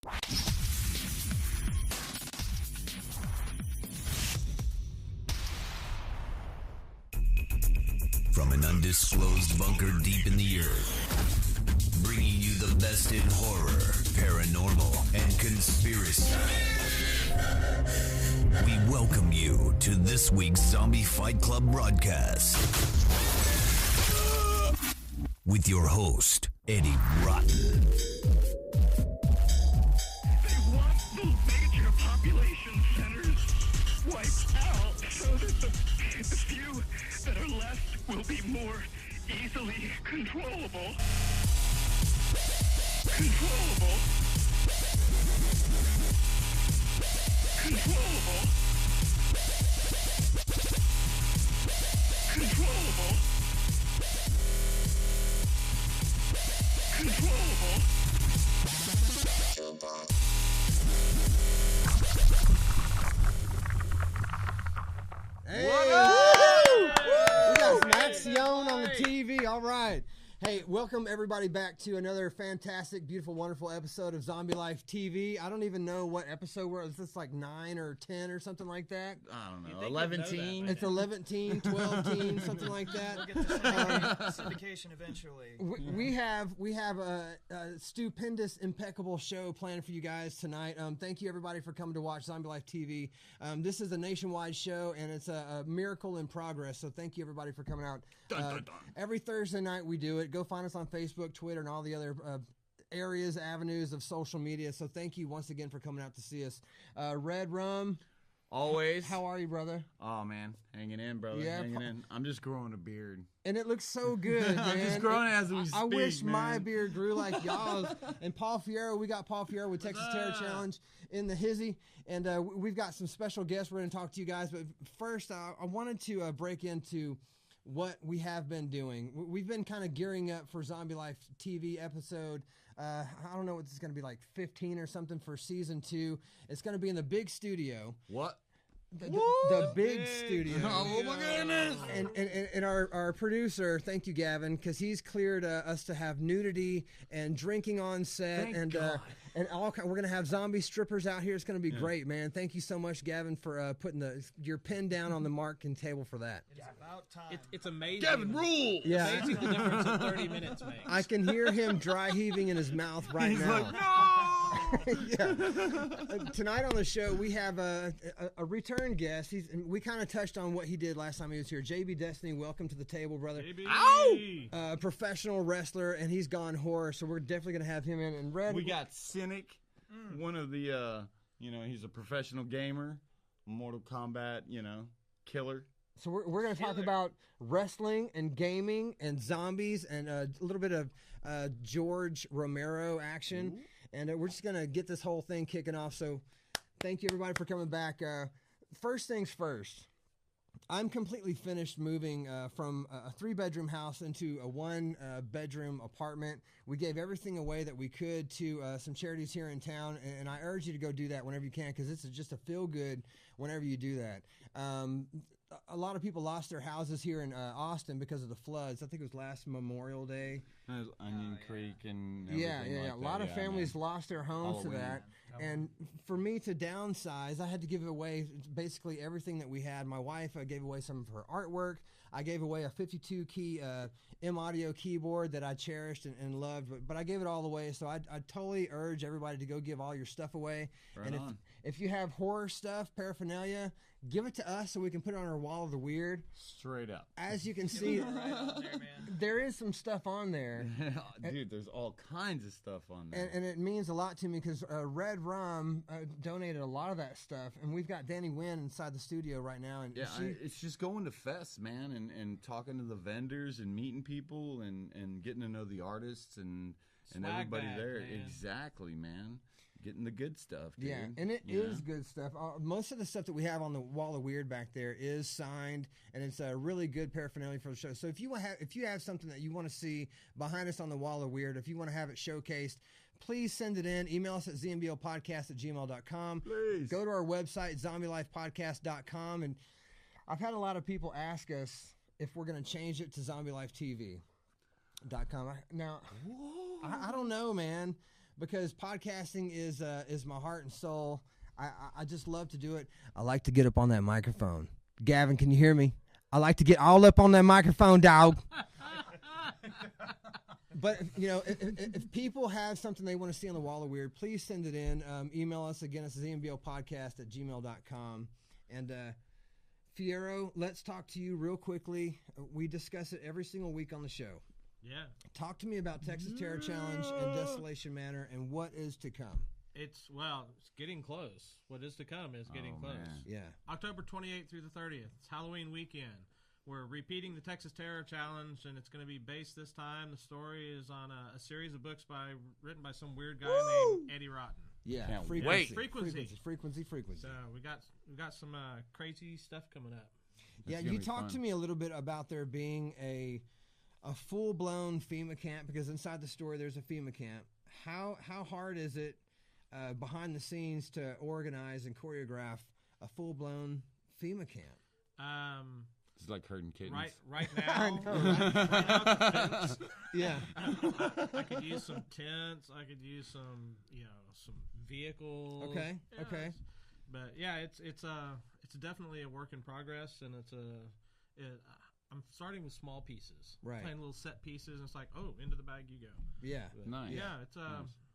From an undisclosed bunker deep in the earth, bringing you the best in horror, paranormal, and conspiracy. We welcome you to this week's Zombie Fight Club broadcast with your host, Eddie Rotten. They want the major population centers wiped out so that the few that are left will be more easily controllable. Controllable. Controllable. Controllable. Controllable. Hey! Woo! We got some action on the TV. All right. Hey, welcome everybody back to another fantastic, beautiful, wonderful episode of Zombie Life TV. I don't even know what episode we're. Is this like 9 or 10 or something like that? I don't know. 11-teen. It's 11-teen, 12-teen, something like that. We'll get the syndication eventually. We have a stupendous, impeccable show planned for you guys tonight. Thank you everybody for coming to watch Zombie Life TV. This is a nationwide show and it's a miracle in progress. So thank you everybody for coming out. Every Thursday night we do it. Go find us on Facebook, Twitter, and all the other areas, avenues of social media. So thank you once again for coming out to see us. Red Rum. Always. How are you, brother? Oh, man. Hanging in, brother. Yeah, Hanging in. I'm just growing a beard. And it looks so good, man. I'm just growing as we speak, I wish man. my beard grew like y'all's. And Paul Fierro, we got Paul Fierro with Texas Terror Challenge in the hizzy. And we've got some special guests we're going to talk to you guys. But first, I wanted to break into what we have been doing. We've been kind of gearing up for Zombie Life TV episode. I don't know what this is going to be, like 15 or something for season 2. It's going to be in the big studio. What? The big studio. Oh, my goodness. And our producer, thank you, Gavin, because he's cleared us to have nudity and drinking on set. Thank God. And all we're going to have zombie strippers out here. It's going to be great, man. Thank you so much, Gavin, for putting your pen down on the marking table for that. It's about time. It's amazing. Gavin, rule! Yeah. Amazing the difference in 30 minutes makes. I can hear him dry heaving in his mouth right He's now. like, no! Tonight on the show, we have a return guest. We kind of touched on what he did last time he was here. JB Destiny, welcome to the table, brother. Ow! Professional wrestler, and he's gone horror, so we're definitely going to have him in. And Red, We got Cynic, one of the, he's a professional gamer, Mortal Kombat, killer. So we're going to talk about wrestling and gaming and zombies and a little bit of George Romero action. Ooh. And we're just going to get this whole thing kicking off. So thank you, everybody, for coming back. First things first, I'm completely finished moving from a 3-bedroom house into a 1-bedroom apartment. We gave everything away that we could to some charities here in town, and I urge you to go do that whenever you can because it's just a feel-good whenever you do that. A lot of people lost their houses here in Austin because of the floods. I think it was last Memorial Day. Onion Creek and everything like a lot of families lost their homes Halloween. to that. And for me to downsize, I had to give away basically everything that we had. My wife gave away some of her artwork. I gave away a 52-key M-Audio keyboard that I cherished and loved, but I gave it all away. So I totally urge everybody to go give all your stuff away. Right and on. if you have horror stuff, paraphernalia, give it to us so we can put it on our wall of the weird. Straight up. As you can see, Right on there, man. there is some stuff on there. Dude, there's all kinds of stuff on there. And it means a lot to me because Red Rum donated a lot of that stuff. And we've got Danny Wynn inside the studio right now. And it's just going to fests, man, and talking to the vendors and meeting people and getting to know the artists and everybody bag, there. man. Exactly, man. Getting the good stuff, dude. Yeah, and it is good stuff. Most of the stuff that we have on the wall of weird back there is signed, and it's a really good paraphernalia for the show. So if you have something that you want to see behind us on the wall of weird, if you want to have it showcased, please send it in. Email us at zmblpodcast@gmail.com. Please. Go to our website, zombielifepodcast.com. And I've had a lot of people ask us if we're going to change it to zombielifetv.com. Now, I don't know, man. because podcasting is my heart and soul. I just love to do it. I like to get up on that microphone. Gavin, can you hear me? I like to get all up on that microphone, dog. But, you know, if people have something they want to see on the Wall of Weird, please send it in. Email us again. It's zmblpodcast@gmail.com. And Fierro, let's talk to you real quickly. We discuss it every single week on the show. Yeah. Talk to me about Texas Terror Challenge and Desolation Manor and what is to come. It's getting close. What is to come is getting close. Man. Yeah. October 28th through the 30th. It's Halloween weekend. We're repeating the Texas Terror Challenge, and it's going to be based this time. The story is on a series of books written by some weird guy named Eddie Rotten. Yeah. Can't Frequency. wait. Frequency. So we got some crazy stuff coming up. Yeah, gonna you be talked fun. to me a little bit about there being a full-blown FEMA camp, because inside the story there's a FEMA camp. How hard is it behind the scenes to organize and choreograph a full-blown FEMA camp? It's like herding kittens. Right now, Yeah. I could use some tents. I could use some vehicles. Okay. Yeah, Okay. But yeah, it's definitely a work in progress, and I'm starting with small pieces, Right. playing little set pieces, and it's like, oh, into the bag you go. Yeah. Nice. Yeah, it's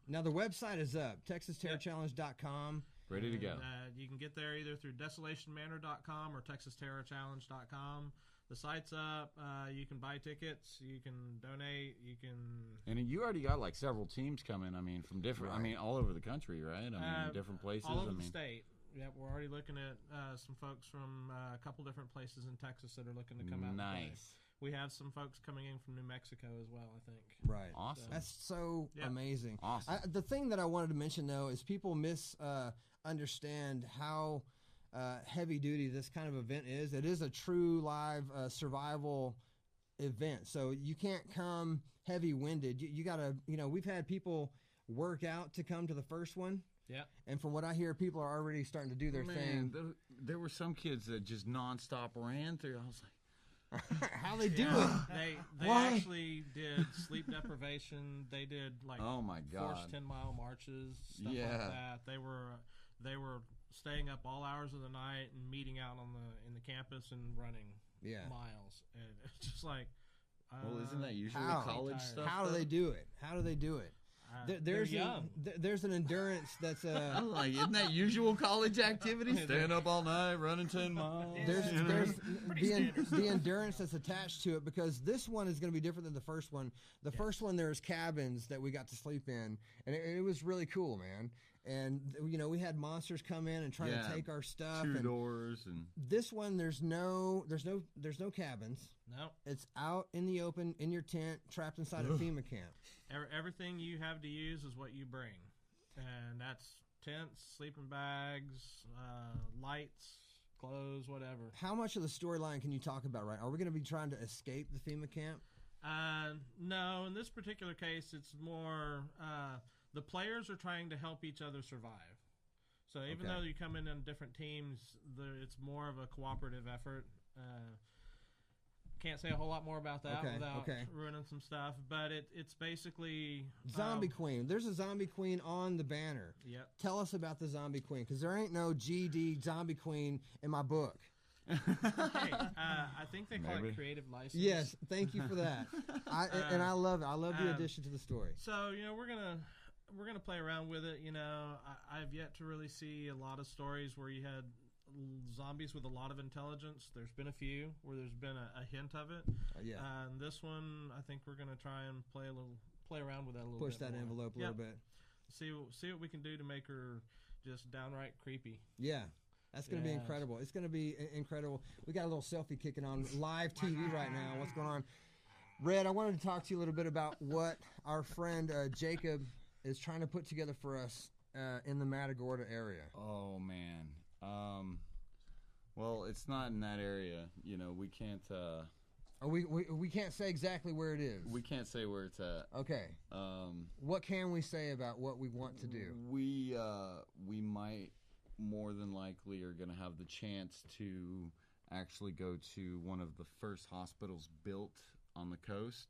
Now the website is up, TexasTerrorChallenge.com. Ready to go. You can get there either through DesolationManor.com or TexasTerrorChallenge.com. The site's up. You can buy tickets. You can donate. You can. And you already got like several teams coming. I mean, from different. I mean, all over the country, right? I mean, different places. All over I the mean, state. Yep, we're already looking at some folks from a couple different places in Texas that are looking to come out. And play. nice. We have some folks coming in from New Mexico as well, I think. Right. Awesome. That's so amazing. Awesome. The thing that I wanted to mention, though, is people understand how heavy duty this kind of event is. It is a true live survival event. So you can't come heavy-winded. You got to, we've had people work out to come to the first one. Yeah. And from what I hear, people are already starting to do their thing. There were some kids that just nonstop ran through. I was like, how they do it. They actually did sleep deprivation. They did like oh my god, forced 10-mile marches, stuff Yeah. like that. They were staying up all hours of the night and meeting out in the campus and running miles. And it's just like, well, isn't that usually how? college stuff? How do they do it? How do they do it? There's young. There's an endurance that's I'm like, isn't that usual college activity? Staying up all night, running 10 miles. there's Pretty standard. the endurance that's attached to it, because this one is going to be different than the first one. The first one, there's cabins that we got to sleep in, and it was really cool, man. And we had monsters come in and try to take our stuff. Two and doors and this one, there's no cabins. No. It's out in the open in your tent, trapped inside a FEMA camp. Everything you have to use is what you bring, and that's tents, sleeping bags, lights, clothes, whatever. How much of the storyline can you talk about? Right? Are we going to be trying to escape the FEMA camp? No, in this particular case, it's more the players are trying to help each other survive. So even though you come in different teams, it's more of a cooperative effort. Can't say a whole lot more about that without ruining some stuff, but it's basically Zombie Queen. There's a Zombie Queen on the banner. Yep. Tell us about the Zombie Queen, because there ain't no GD Zombie Queen in my book. Hey, I think they call it creative license. Yes, thank you for that. And I love it. I love the addition to the story. So we're gonna play around with it. I've yet to really see a lot of stories where you had zombies with a lot of intelligence. There's been a few where there's been a hint of it. And this one, I think we're gonna try and play around with that a little bit. Push that more. envelope a little bit. See what we can do to make her just downright creepy. Yeah. That's going to be incredible. It's going to be incredible. We got a little selfie kicking on live TV right now. What's going on? Red, I wanted to talk to you a little bit about what our friend Jacob is trying to put together for us in the Matagorda area. oh man, well, it's not in that area. We can't. We can't say exactly where it is. We can't say where it's at. Okay. What can we say about what we want to do? We might more than likely are going to have the chance to actually go to one of the first hospitals built on the coast.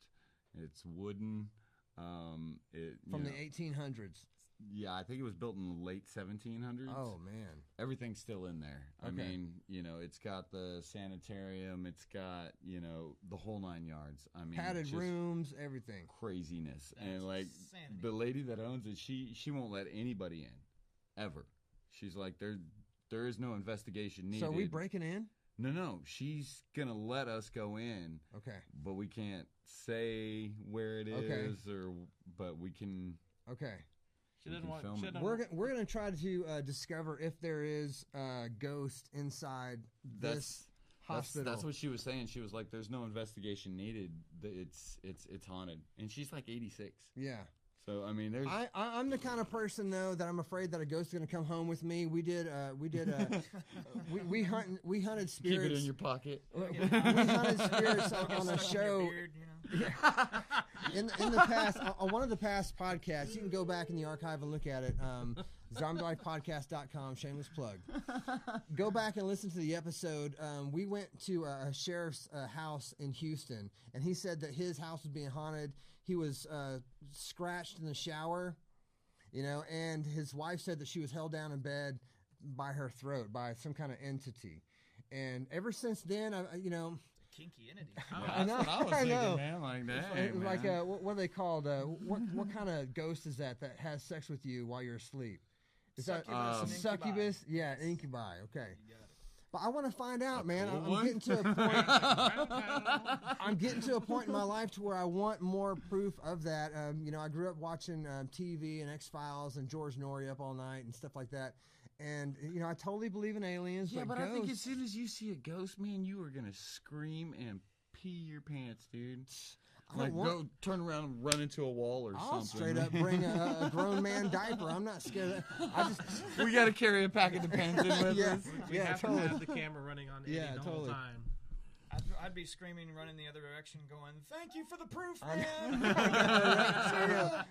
It's wooden. From the 1800s. Yeah, I think it was built in the late 1700s. Oh man, everything's still in there. I Okay. mean, it's got the sanitarium, it's got the whole 9 yards. I mean, padded just rooms, everything. craziness. That's And like insanity. the lady that owns it, she won't let anybody in, ever. She's like, there is no investigation needed. So are we breaking in? No, she's gonna let us go in, Okay. but we can't say where it Okay. is, but we can. Okay. She we didn't can want. film She it. didn't We're gonna try to discover if there is a ghost inside this hospital. That's what she was saying. She was like, "There's no investigation needed. It's haunted." And she's like 86. Yeah. So I mean, there's. I'm the kind of person though that I'm afraid that a ghost is gonna come home with me. We hunted spirits. Keep it in your pocket. We hunted spirits on a Stuck in your show beard, you know? in the past. On one of the past podcasts, you can go back in the archive and look at it. ZombieLifePodcast.com, shameless plug. Go back and listen to the episode. We went to a sheriff's house in Houston, and he said that his house was being haunted. He was scratched in the shower, and his wife said that she was held down in bed by her throat by some kind of entity. And ever since then, Kinky entity. I know, That's what I was I thinking, know. man. Like, dang, It's man. like what are they called? What kind of ghost is that has sex with you while you're asleep? Is Succubus that and succubus? Yeah, incubi. Okay, You got it. but I want to find out, man. cool I'm one? getting to a point. I'm getting to a point in my life to where I want more proof of that. I grew up watching TV and X Files and George Norrie Up All Night and stuff like that. And I totally believe in aliens. Yeah, but I think as ghosts- soon as you see a ghost, man, you are gonna scream and pee your pants, dude. I don't Like, go turn around and run into a wall or I'll something. straight up bring a grown man diaper. I'm not scared. We gotta carry a pack of Depends in with Yeah. us. We have totally. to have the camera running on Eddie Yeah, the totally. whole time. I'd be screaming, running the other direction, going, "Thank you for the proof, I man." know.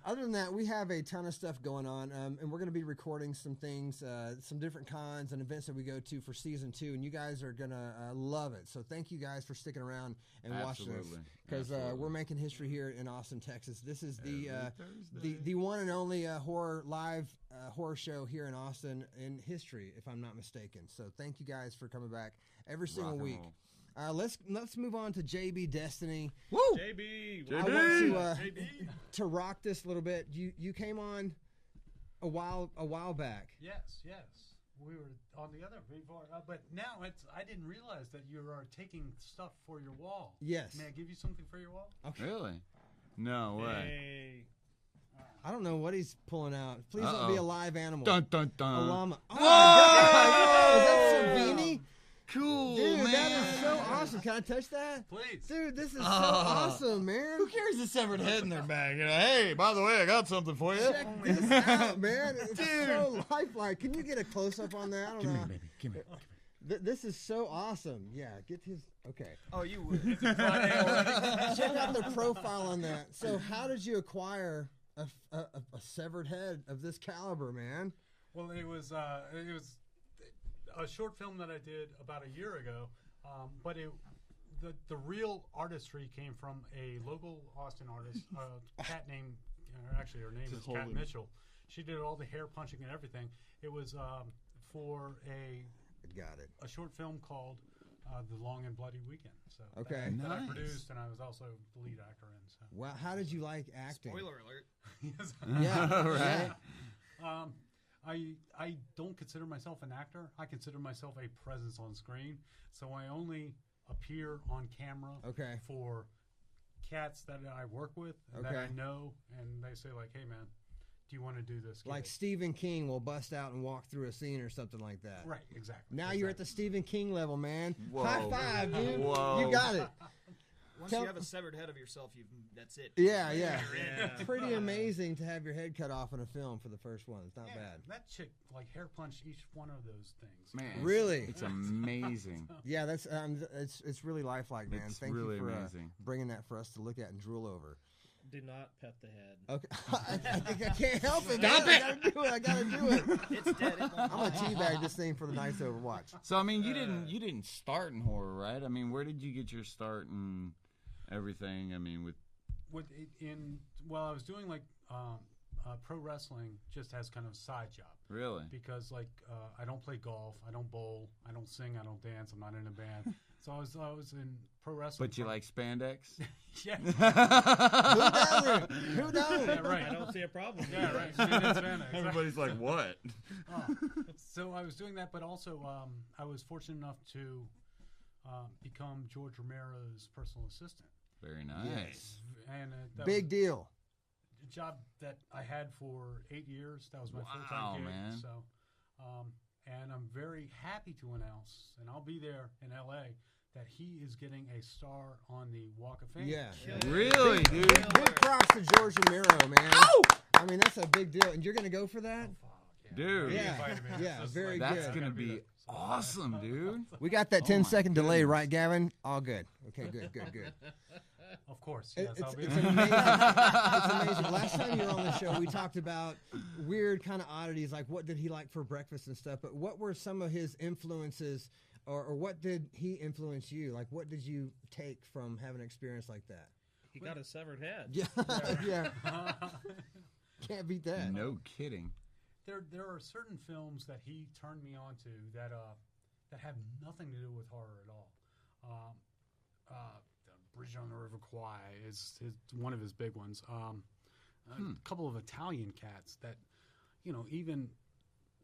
Other than that, we have a ton of stuff going on, and we're going to be recording some things, some different cons and events that we go to for season 2, and you guys are going to love it. So thank you guys for sticking around and watching us, Absolutely. because Absolutely. we're making history here in Austin, Texas. This is the Every the one and only horror live horror show here in Austin in history, if I'm not mistaken. So thank you guys for coming back every single Rock and week. roll. Let's move on to JB Destiny. Woo! JB. I want JB. to rock this a little bit. You came on a while back. Yes. We were on the other before, but now I didn't realize that you are taking stuff for your wall. Yes. May I give you something for your wall? Okay. Really? No way. Hey. I don't know what he's pulling out. Please don't Uh-oh. be a live animal. Dun dun A dun. llama. Oh, Whoa! my God. Is that Savini? Cool, Dude, man. that is so awesome. Can I touch that? Please. Dude, this is so awesome, man. Who carries a severed head in their bag? Hey, by the way, I got something for you. Check this out, man. It's so lifelike. Can you get a close up on that? I don't know. Come here. This is so awesome. Yeah, get his. Okay. Oh, you would. Check out the profile on that. So, how did you acquire a severed head of this caliber, man? Well, it was a short film that I did about a year ago, but the real artistry came from a local Austin artist, a cat named, actually her name is Kat Mitchell. She did all the hair punching and everything. It was for Got it. a short film called The Long and Bloody Weekend. So Okay. that I Nice. produced, and I was also the lead actor in. So. Wow, how did you like acting? Spoiler alert. Yes. Yeah, Right. I don't consider myself an actor. I consider myself a presence on screen. So I only appear on camera Okay. for cats that I work with and that I Okay. know, and they say like, "Hey, man, do you want to do this?" Like gig?" Stephen King will bust out and walk through a scene or something like that. Right, exactly. Now you're at the Stephen King level, man. Whoa. High five, dude. Whoa. You got it. Once Tell- you have a severed head of yourself, that's it. Yeah, yeah. You're in. Yeah. Pretty amazing to have your head cut off in a film for the first one. It's not Yeah, bad. that chick like hair punched each one of those things. Man, Really? It's amazing. Yeah, that's it's really lifelike, man. It's Thank really you for amazing. bringing that for us to look at and drool over. Do not pet the head. Okay, I can't help it. Stop man. it! I gotta do it. It's dead. It won't I'm gonna die. teabag this thing for the night's Overwatch. So I mean, you didn't start in horror, right? I mean, where did you get your start in everything? I mean, with I was doing like pro wrestling just as kind of a side job. Really? Because like I don't play golf, I don't bowl, I don't sing, I don't dance, I'm not in a band. So I was in pro wrestling. But you like spandex? Yeah. Who doesn't? Yeah, right. I don't see a problem. Yeah, right. Spandex. Everybody's like, what? So I was doing that, but also I was fortunate enough to become George Romero's personal assistant. Very nice. Yes. And that Big was deal. a job that I had for 8 years. That was my Wow, full-time gig. man. So, and I'm very happy to announce, and I'll be there in L.A., that he is getting a star on the Walk of Fame. Yeah. Really, dude? Big props to George Romero, man. Ow! I mean, that's a big deal. And you're going to go for that? Dude. Yeah. Vitamin. Yeah, Just very like- good. That's going to be awesome, dude. We got that Oh 10-second my delay, goodness. right, Gavin? All good. Okay, good. Of course, yes. It's I'll be amazing. there. It's amazing. Last time you were on the show, we talked about weird kind of oddities, like what did he like for breakfast and stuff. But what were some of his influences, or what did he influence you? Like, what did you take from having an experience like that? He got a severed head. Yeah. Can't beat that. No kidding. There are certain films that he turned me on to that have nothing to do with horror at all. The Bridge on the River Kwai is one of his big ones. A couple of Italian cats that, even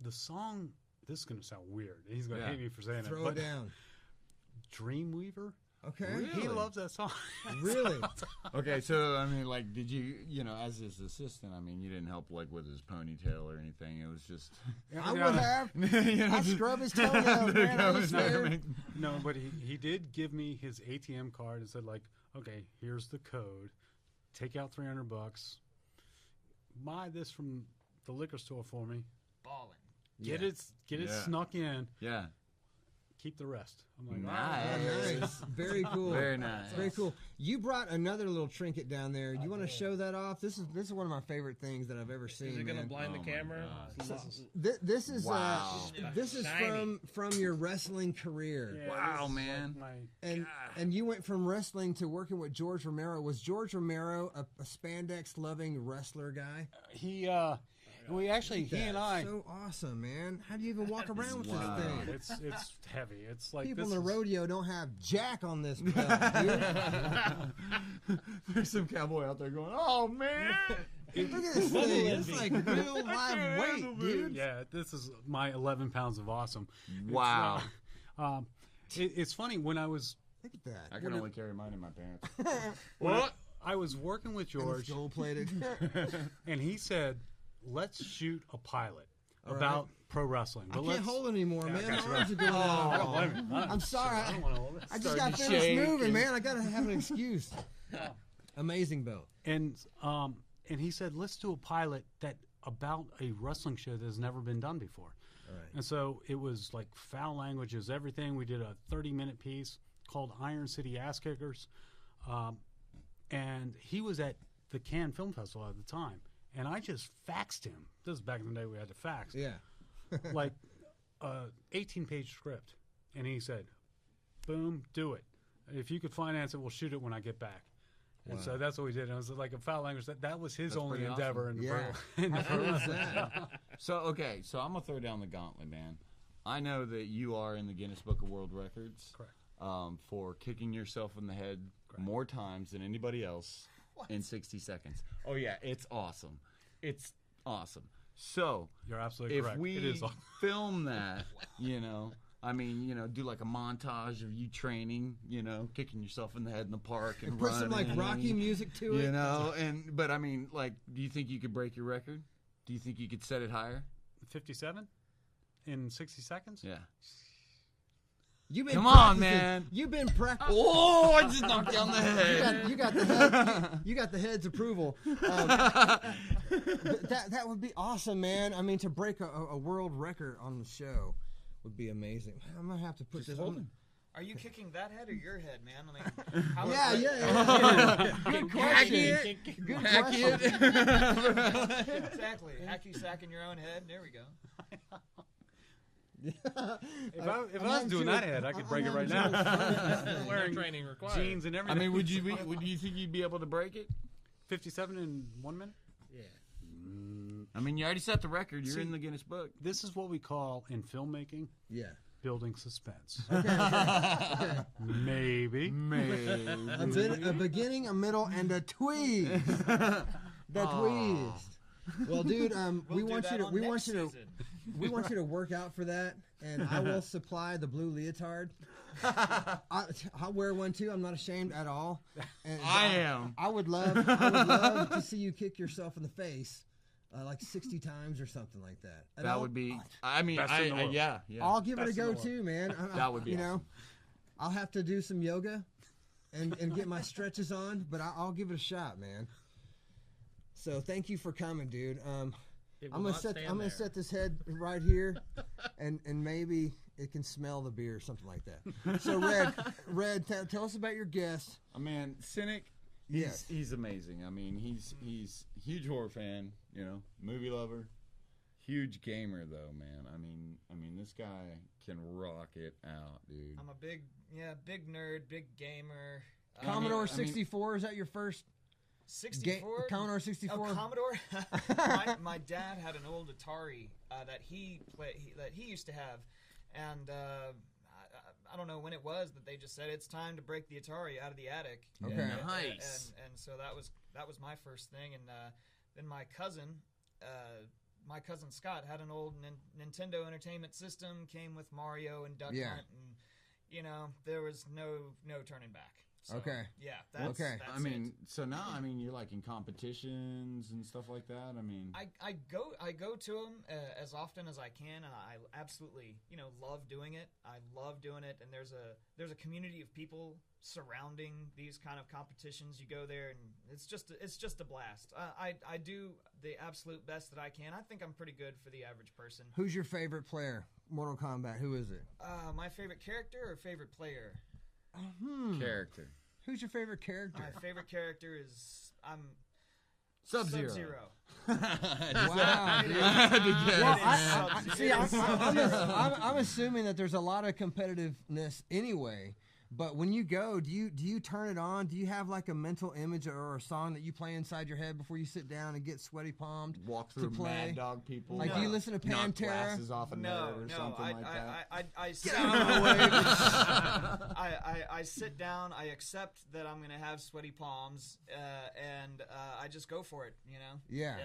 the song. This is going to sound weird. He's going to hate me for saying Throw it. it down. Dreamweaver. Okay. Really? He loves that song. Really? Okay, so, I mean, like, did you, as his assistant, I mean, you didn't help, like, with his ponytail or anything. It was just... I would have. I'd scrub his toenails, man. I was scared. No, but he did give me his ATM card and said, like, okay, here's the code. Take out $300. Buy this from the liquor store for me. Ballin'. Get it snuck in. Yeah. Keep the rest. I'm like, Nice. Nice. Very cool. Very nice. Very cool. You brought another little trinket down there. You want to show that off? This is one of my favorite things that I've ever seen. Is it going to man. blind Oh the my camera? This is Wow. this is Shiny. from your wrestling career. Yeah, Wow, this is man. like And you went from wrestling to working with George Romero. Was George Romero a spandex loving wrestler guy? he and I. So awesome, man. How do you even walk around with Wow. this thing? It's heavy. It's like People this in the is- rodeo don't have jack on this belt, dude. There's some cowboy out there going, oh, man. Look at this thing. It's like real live weight, dude. Yeah, this is my 11 pounds of awesome. Wow. It's funny when I was Look at that. I can only carry mine in my pants. what I was working with George, Gold plated. and he said, "Let's shoot a pilot All about pro wrestling." I But can't let's hold it anymore, man. got My you arms are going out. blame me. I'm sorry. I don't want to hold it. I just Starting got to finished shake moving, and- man. I gotta have an excuse. Amazing belt. And he said, "Let's do a pilot that about a wrestling show that has never been done before." All right. And so it was like foul languages, everything. We did a 30-minute piece called Iron City Ass Kickers. And he was at the Cannes Film Festival at the time. And I just faxed him. This is back in the day we had to fax. Yeah. Like 18-page script. And he said, boom, do it. If you could finance it, we'll shoot it when I get back. And so that's what we did. And it was like a foul language. That was his That's only pretty endeavor awesome. in the Yeah. in the How cool is that? So, okay, so I'm going to throw down the gauntlet, man. I know that you are in the Guinness Book of World Records. Correct. For kicking yourself in the head more times than anybody else in 60 seconds. Oh, yeah, it's awesome. It's awesome. So, You're absolutely if correct. we It is awesome. film that, do like a montage of you training, kicking yourself in the head in the park and Put some like running, Rocky music to it. but I mean, like, do you think you could break your record? Do you think you could set it higher? 57 in 60 seconds? Yeah. You've been Come on, practicing. man. You've been practicing. Oh, I just knocked you on the head. You got the head. You got the head's approval. That would be awesome, man. I mean, to break a world record on the show would be amazing. I'm gonna have to put this on. Are you kicking that head or your head, man? I mean, how Yeah. Good question. Good question. Exactly. Hacky sacking your own head. There we go. If I was doing that head, I could break it right now. Wearing training required. Jeans and I everything. mean, would you think you'd be able to break it? 57 in 1 minute. Yeah. I mean, you already set the record. You're See, in the Guinness Book. This is what we call in filmmaking Yeah. building suspense. Okay. Maybe. A beginning, a middle, and a twist. The twist. Well, dude, we want you to work out for that, and I will supply the blue leotard. I'll wear one too. I'm not ashamed at all. And I am. I would love to see you kick yourself in the face like 60 times or something like that. And That would be. I mean, Best in the world. yeah. I'll give it a Best in go the world. too, man. That would be you know, awesome. I'll have to do some yoga and get my stretches on, but I'll give it a shot, man. So thank you for coming, dude. I'm gonna set this head right here, and maybe it can smell the beer or something like that. So Red, tell us about your guest. Man, Cynic. Yes. He's amazing. I mean, he's a huge horror fan. You know, movie lover, huge gamer though, man. I mean, this guy can rock it out, dude. I'm a big nerd, big gamer. Commodore 64, is that your first? 64? Commodore 64. Oh, Commodore. my dad had an old Atari that he used to have, and I don't know when it was that they just said it's time to break the Atari out of the attic. Okay. Nice. And so that was my first thing, and then my cousin Scott had an old Nintendo Entertainment System, came with Mario and Duck Yeah. Hunt, and you know there was no turning back. So, Okay. Yeah. That's I mean, so now, you're like in competitions and stuff like that. I mean, I go to them as often as I can, and I absolutely love doing it. I love doing it, and there's a community of people surrounding these kind of competitions. You go there, and it's just a blast. I do the absolute best that I can. I think I'm pretty good for the average person. Who's your favorite player? Mortal Kombat. Who is it? My favorite character or favorite player? character. Who's your favorite character? My favorite character is Sub-Zero. Sub-Zero. Wow, dude. Well, I'm assuming that there's a lot of competitiveness anyway. But when you go, do you turn it on? Do you have like a mental image or a song that you play inside your head before you sit down and get sweaty palmed? Walk through to play? Mad Dog people. Like, do you listen to Knock Pantera? glasses off a nerd or no. something like that. I sit Get out of the way. I sit down. I accept that I'm gonna have sweaty palms, and I just go for it. You know. Yeah.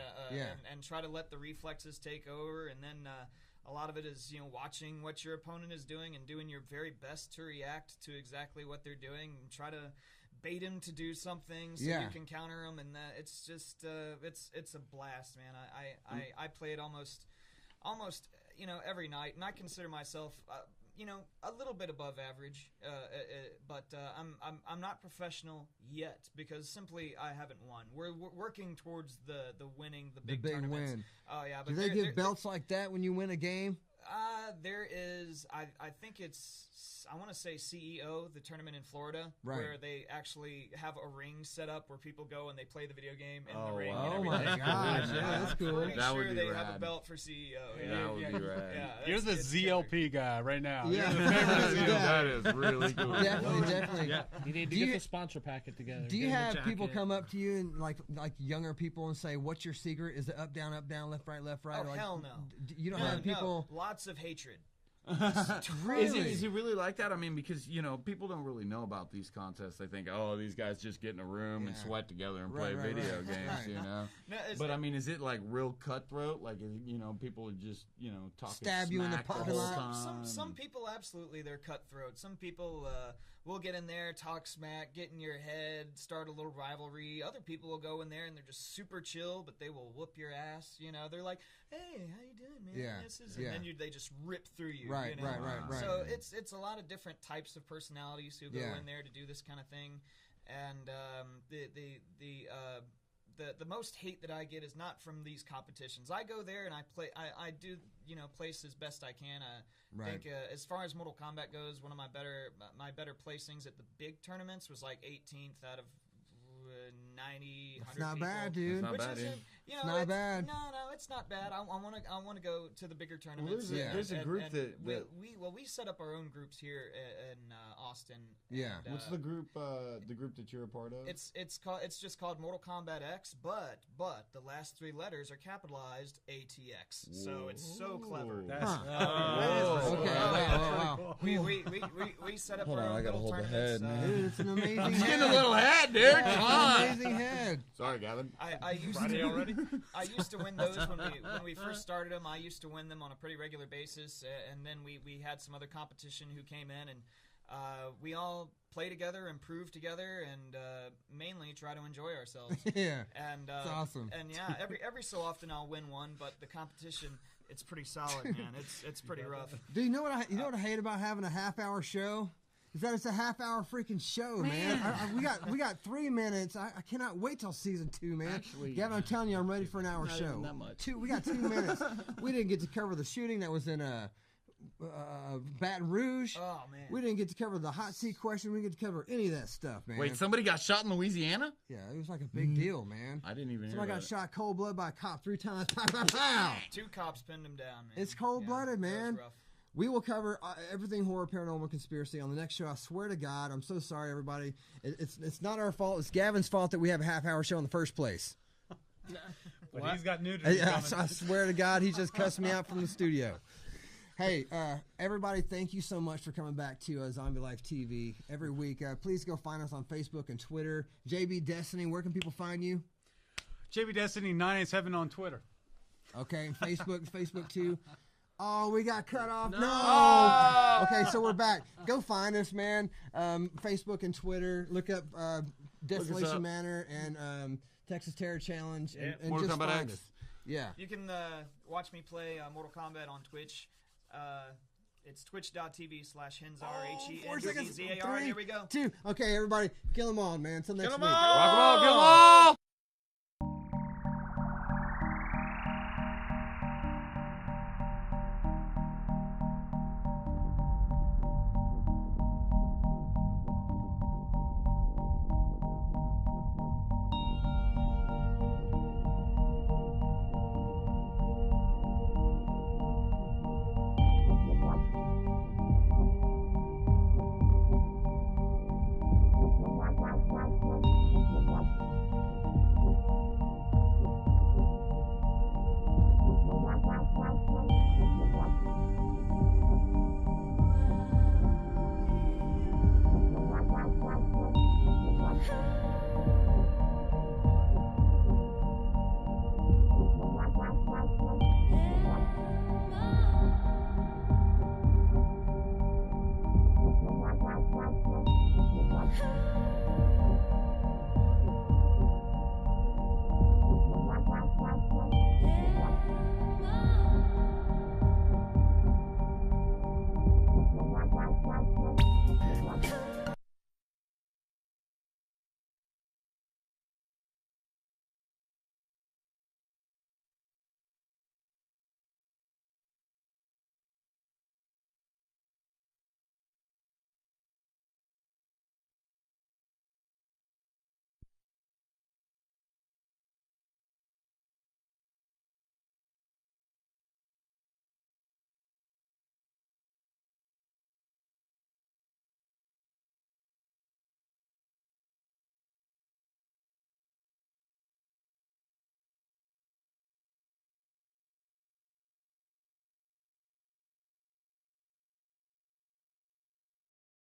And try to let the reflexes take over, and then. A lot of it is, watching what your opponent is doing and doing your very best to react to exactly what they're doing and try to bait him to do something so you can counter him. And it's just, it's a blast, man. I play it almost, every night, and I consider myself, a little bit above average, but I'm not professional yet because simply I haven't won. We're working towards the winning the big tournaments. Win. Oh yeah, but Do they give belts like that when you win a game? There is, I think it's, I want to say CEO, the tournament in Florida, Right. where they actually have a ring set up where people go and they play the video game in the Oh, ring. wow. And Oh my everything. gosh, yeah, that's cool. Pretty That would sure be they have a rad. belt for CEO. That would be rad. Yeah, You're the it's ZLP guy right now. Yeah. You're the favorite Yeah. That is really cool. Definitely. Yeah, you need to Do get you- the sponsor packet together. Do you get 'em a have people jacket. come up to you and like younger people and say, "What's your secret? Is it up, down, left, right, left, right?" Oh, Or, like, hell no. You don't No, have people. no. Lots of hatred. Is it really like that? I mean, because people don't really know about these contests. They think, oh, these guys just get in a room and Yeah. sweat together and Right, play right, video right. games, Right. No, it's, But I mean, is it like real cutthroat? Like, people are just talking Stab you in the smack parking whole lot? time? Some people absolutely they're cutthroat. Some people will get in there, talk smack, get in your head, start a little rivalry. Other people will go in there and they're just super chill, but they will whoop your ass. They're like, "Hey, how you doing, man?" Yeah, And yeah. then they just rip through you. Right, right. So it's a lot of different types of personalities who go Yeah. in there to do this kind of thing, and the most hate that I get is not from these competitions. I go there and I play. I do place as best I can. I Right. think as far as Mortal Kombat goes, one of my better placings at the big tournaments was like 18th out of 90, 100 That's not people. bad, dude. Not Which bad, isn't, dude. you know, It's not bad. No, it's not bad. I want to go to the bigger tournaments. there's a group that we set up our own groups here in Austin. Yeah. and, what's the group that you're a part of? It's just called Mortal Kombat X, but the last 3 letters are capitalized ATX. So it's so clever. Okay. Wow. We set up Hold our on, own I gotta little hold the tournaments. head, man. Dude, it's an amazing I'm head. getting a little head, dude. Yeah, Come it's on. an amazing head. Sorry, Gavin. I used Friday to already? I used to win those when we first started them. I used to win them on a pretty regular basis, and then we had some other competition who came in, and we all play together, improve together, and mainly try to enjoy ourselves. Yeah. And It's awesome. And yeah, every so often I'll win one, but the competition, it's pretty solid, man. It's pretty rough. Dude, you know what I hate about having a half-hour show? Is that it's a half-hour freaking show, man. We got 3 minutes. I cannot wait till season 2, man. Actually, Gavin, I'm telling you, I'm ready for an hour not show. even that much. We got 2 minutes. We didn't get to cover the shooting that was in Baton Rouge. Oh man. We didn't get to cover the hot seat question. We didn't get to cover any of that stuff, man. Wait, somebody got shot in Louisiana? Yeah, it was like a big deal, man. I didn't even hear Somebody about got it. shot cold blood by a cop 3 times. Pow, pow, pow. 2 cops pinned him down, man. It's cold-blooded, that was man. rough. We will cover everything horror, paranormal, conspiracy on the next show. I swear to God, I'm so sorry, everybody. It's not our fault. It's Gavin's fault that we have a half-hour show in the first place. But he's got nudity I swear to God, he just cussed me out from the studio. Hey, everybody, thank you so much for coming back to Zombie Life TV every week. Please go find us on Facebook and Twitter. JB Destiny, where can people find you? JB Destiny 987 on Twitter. Okay, Facebook too. Oh, we got cut off. No. Okay, so we're back. Go find us, man. Facebook and Twitter. Look up Desolation up. Manor and Texas Terror Challenge, and Mortal just Kombat find X. us. Yeah. You can watch me play Mortal Kombat on Twitch. It's twitch.tv/Henzar, HENZAR. 3, There we go. 2. Okay, everybody, kill them all, man. Until next Kill 'em week. all! Rock 'em all! Kill 'em all!